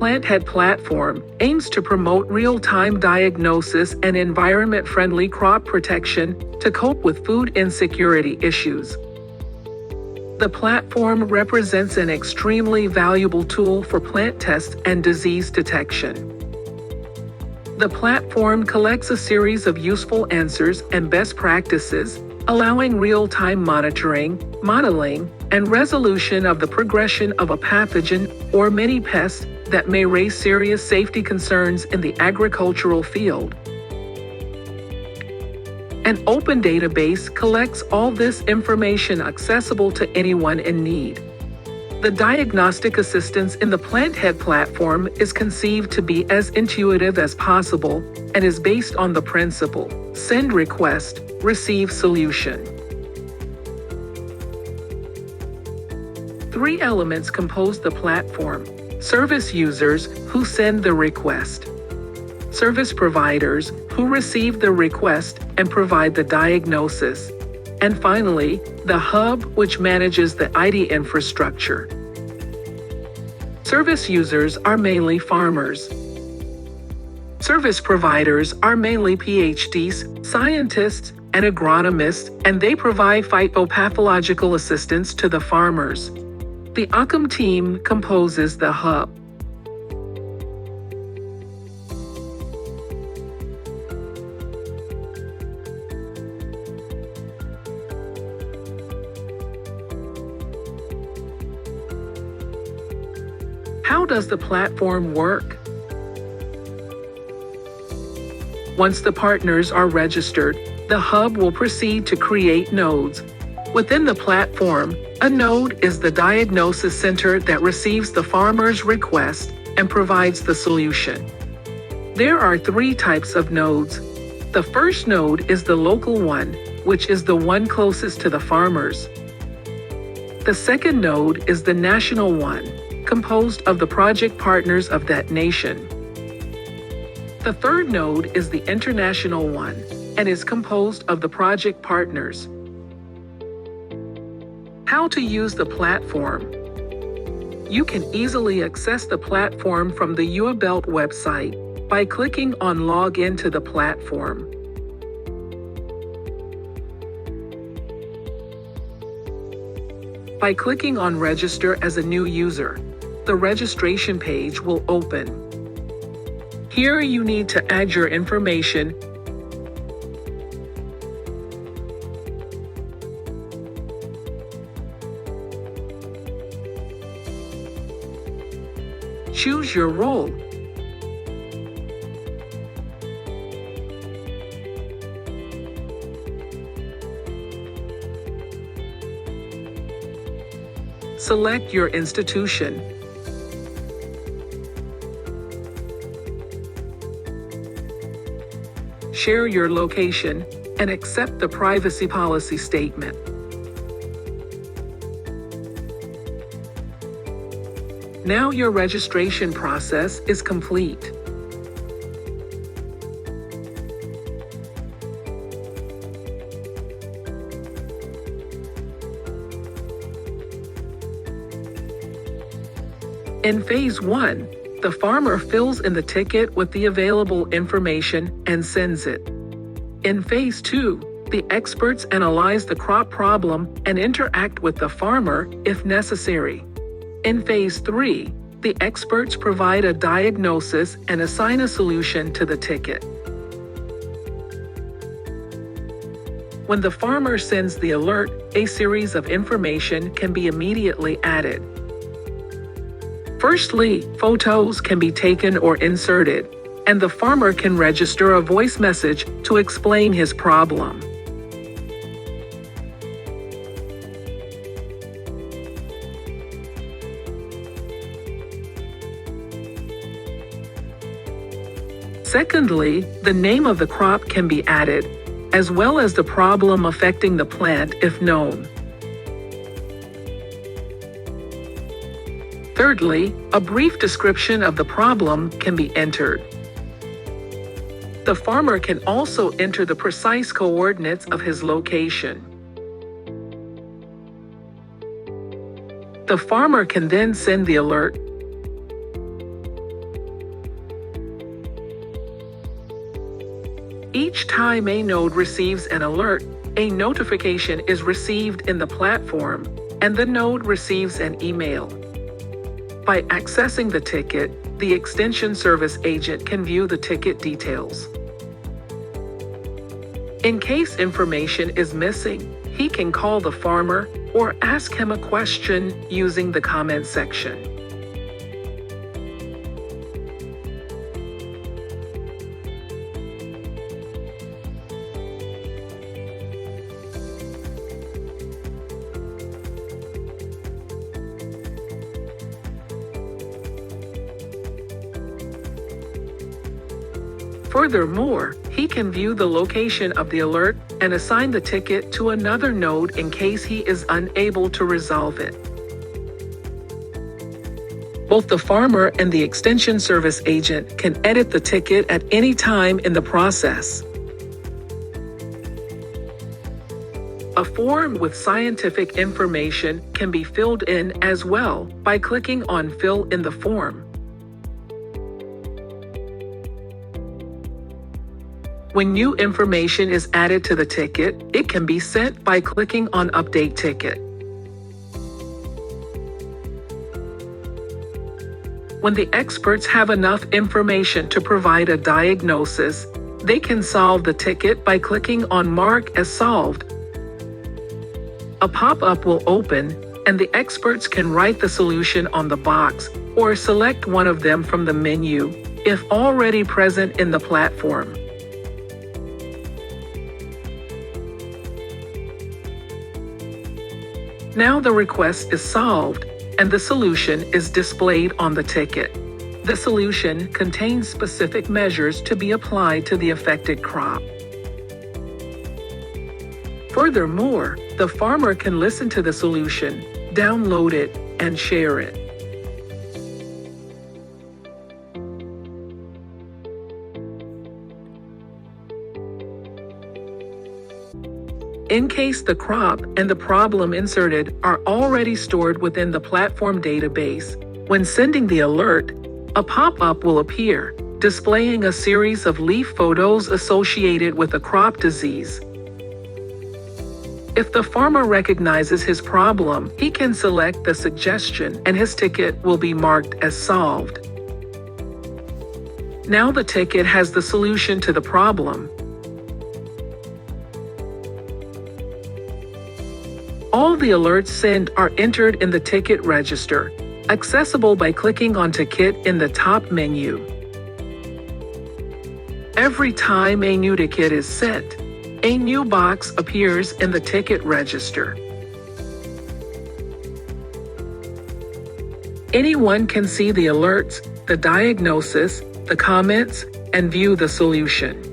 PlantHead Platform aims to promote real-time diagnosis and environment-friendly crop protection to cope with food insecurity issues. The platform represents an extremely valuable tool for plant tests and disease detection. The platform collects a series of useful answers and best practices, allowing real-time monitoring, modeling, and resolution of the progression of a pathogen or many pests that may raise serious safety concerns in the agricultural field. An open database collects all this information accessible to anyone in need. The diagnostic assistance in the PlantHead platform is conceived to be as intuitive as possible and is based on the principle: send request, receive solution. 3 elements compose the platform: service users who send the request, service providers who receive the request and provide the diagnosis, and finally, the hub, which manages the ID infrastructure. Service users are mainly farmers. Service providers are mainly PhDs, scientists, and agronomists, and they provide phytopathological assistance to the farmers. The Occam team composes the hub. How does the platform work? Once the partners are registered, the hub will proceed to create nodes. Within the platform, a node is the diagnosis center that receives the farmer's request and provides the solution. There are 3 types of nodes. The first node is the local one, which is the one closest to the farmers. The second node is the national one, composed of the project partners of that nation. The third node is the international one and is composed of the project partners. How to use the platform? You can easily access the platform from the UABelt website by clicking on Log into the platform. By clicking on Register as a new user, the registration page will open. Here you need to add your information, choose your role, select your institution, share your location, and accept the privacy policy statement. Now your registration process is complete. In Phase 1, the farmer fills in the ticket with the available information and sends it. In Phase 2, the experts analyze the crop problem and interact with the farmer if necessary. In Phase 3, the experts provide a diagnosis and assign a solution to the ticket. When the farmer sends the alert, a series of information can be immediately added. Firstly, photos can be taken or inserted, and the farmer can register a voice message to explain his problem. Secondly, the name of the crop can be added, as well as the problem affecting the plant if known. Thirdly, a brief description of the problem can be entered. The farmer can also enter the precise coordinates of his location. The farmer can then send the alert. Each time a node receives an alert, a notification is received in the platform, and the node receives an email. By accessing the ticket, the extension service agent can view the ticket details. In case information is missing, he can call the farmer or ask him a question using the comment section. Furthermore, he can view the location of the alert and assign the ticket to another node in case he is unable to resolve it. Both the farmer and the extension service agent can edit the ticket at any time in the process. A form with scientific information can be filled in as well by clicking on Fill in the form. When new information is added to the ticket, it can be sent by clicking on Update Ticket. When the experts have enough information to provide a diagnosis, they can solve the ticket by clicking on Mark as Solved. A pop-up will open, and the experts can write the solution on the box or select one of them from the menu, if already present in the platform. Now the request is solved, and the solution is displayed on the ticket. The solution contains specific measures to be applied to the affected crop. Furthermore, the farmer can listen to the solution, download it, and share it. In case the crop and the problem inserted are already stored within the platform database, when sending the alert, a pop-up will appear, displaying a series of leaf photos associated with a crop disease. If the farmer recognizes his problem, he can select the suggestion and his ticket will be marked as solved. Now the ticket has the solution to the problem. All the alerts sent are entered in the ticket register, accessible by clicking on Ticket in the top menu. Every time a new ticket is sent, a new box appears in the ticket register. Anyone can see the alerts, the diagnosis, the comments, and view the solution.